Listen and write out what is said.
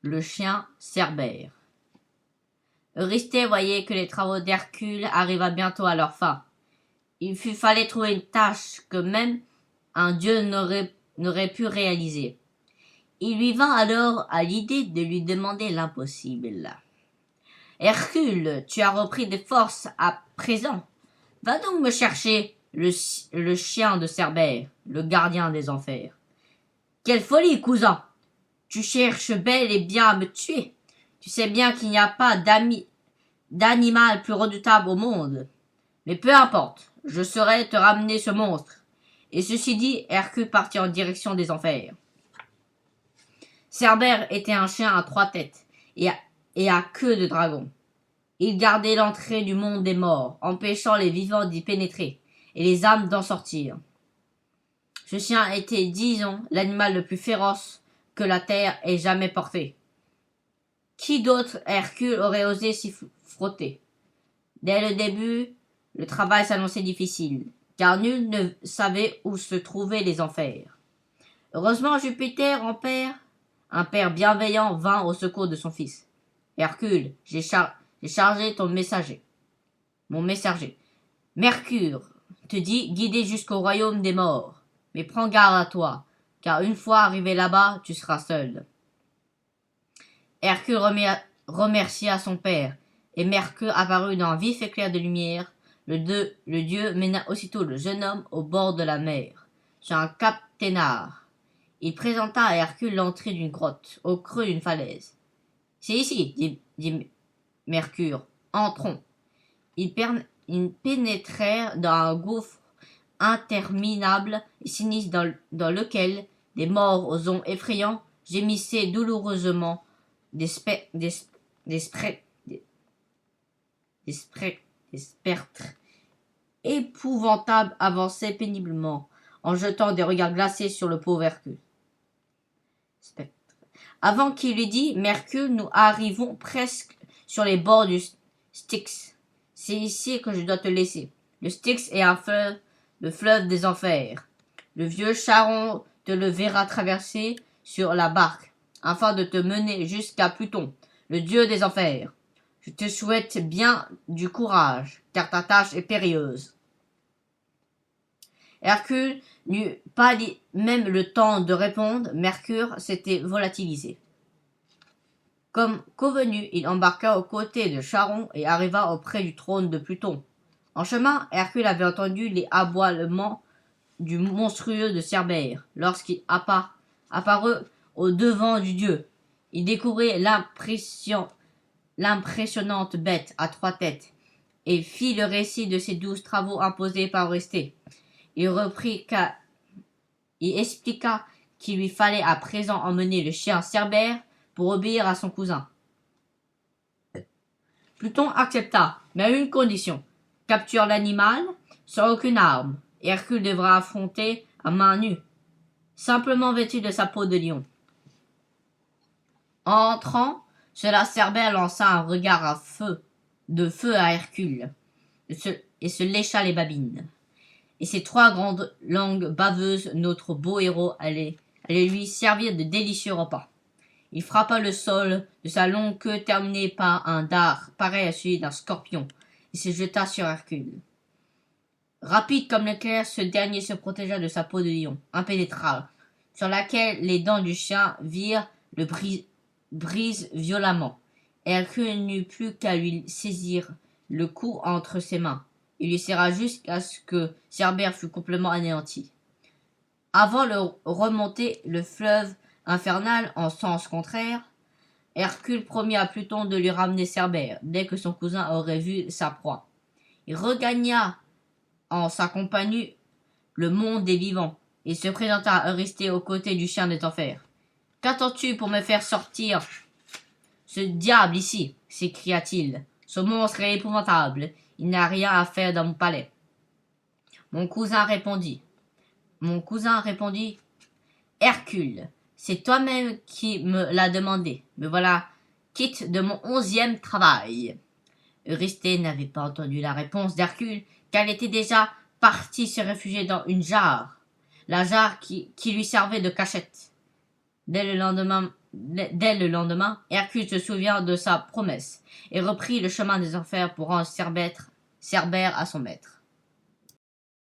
le chien Cerbère. Eurysthée voyait que les travaux d'Hercule arrivaient bientôt à leur fin. Il fallait trouver une tâche que même un dieu n'aurait pu réaliser. Il lui vint alors à l'idée de lui demander l'impossible. « Hercule, tu as repris des forces à présent. Va donc me chercher le chien de Cerbère, le gardien des enfers. »« Quelle folie, cousin! Tu cherches bel et bien à me tuer. Tu sais bien qu'il n'y a pas d'animal plus redoutable au monde. Mais peu importe, je saurai te ramener ce monstre. » Et ceci dit, Hercule partit en direction des enfers. Cerbère était un chien à 3 têtes et à queue de dragon. Il gardait l'entrée du monde des morts, empêchant les vivants d'y pénétrer et les âmes d'en sortir. Ce chien était, disons, l'animal le plus féroce que la terre ait jamais porté. Qui d'autre Hercule aurait osé s'y frotter? Dès le début, le travail s'annonçait difficile, car nul ne savait où se trouvaient les enfers. Heureusement, Jupiter, un père bienveillant, vint au secours de son fils. « Hercule, j'ai chargé mon messager. Mercure te dit guider jusqu'au royaume des morts. Mais prends garde à toi, car une fois arrivé là-bas, tu seras seul. » Hercule remercia son père, et Mercure apparut d'un vif éclair de lumière. Le dieu mena aussitôt le jeune homme au bord de la mer, sur un cap Ténare. Il présenta à Hercule l'entrée d'une grotte, au creux d'une falaise. « C'est ici, dit Mercure. Entrons. » Ils pénétrèrent dans un gouffre interminable et sinistre dans lequel des morts aux ongles effrayants gémissaient douloureusement. Des spectres épouvantables avançaient péniblement, en jetant des regards glacés sur le pauvre Hercule. Avant qu'il eût dit, Mercure, nous arrivons presque sur les bords du Styx. C'est ici que je dois te laisser. Le Styx est le fleuve des enfers. Le vieux Charon te le verra traverser sur la barque, afin de te mener jusqu'à Pluton, le dieu des enfers. Je te souhaite bien du courage, car ta tâche est périlleuse. Hercule n'eut pas même le temps de répondre. Mercure s'était volatilisé. Comme convenu, il embarqua aux côtés de Charon et arriva auprès du trône de Pluton. En chemin, Hercule avait entendu les aboiements du monstrueux de Cerbère. Lorsqu'il apparut au devant du dieu, il découvrit l'impressionnante bête à 3 têtes et fit le récit de ses 12 travaux imposés par Eurysthée. Il expliqua qu'il lui fallait à présent emmener le chien Cerbère pour obéir à son cousin. Pluton accepta, mais à une condition: capture l'animal sans aucune arme. Hercule devra affronter à main nue, simplement vêtu de sa peau de lion. En entrant, Cerbère lança un regard de feu à Hercule et se lécha les babines. Et ses 3 grandes langues baveuses, notre beau héros allait lui servir de délicieux repas. Il frappa le sol de sa longue queue terminée par un dard pareil à celui d'un scorpion et se jeta sur Hercule. Rapide comme l'éclair, ce dernier se protégea de sa peau de lion, impénétrable, sur laquelle les dents du chien le brisent violemment. Hercule n'eut plus qu'à lui saisir le cou entre ses mains. Il lui serra jusqu'à ce que Cerbère fût complètement anéanti. Avant de remonter le fleuve infernal en sens contraire, Hercule promit à Pluton de lui ramener Cerbère dès que son cousin aurait vu sa proie. Il regagna en sa compagnie le monde des vivants et se présenta à Eurysthée aux côtés du chien des enfers. « Qu'attends-tu pour me faire sortir ce diable ici » s'écria-t-il. « Ce monstre est épouvantable. Il n'a rien à faire dans mon palais. » Mon cousin répondit. « Hercule, c'est toi-même qui me l'as demandé. Me voilà quitte de mon 11e travail. » Eurysthée n'avait pas entendu la réponse d'Hercule, car il était déjà parti se réfugier dans une jarre, la jarre qui lui servait de cachette. Dès le lendemain dès le lendemain, Hercule se souvint de sa promesse et reprit le chemin des enfers pour rendre Cerbère à son maître.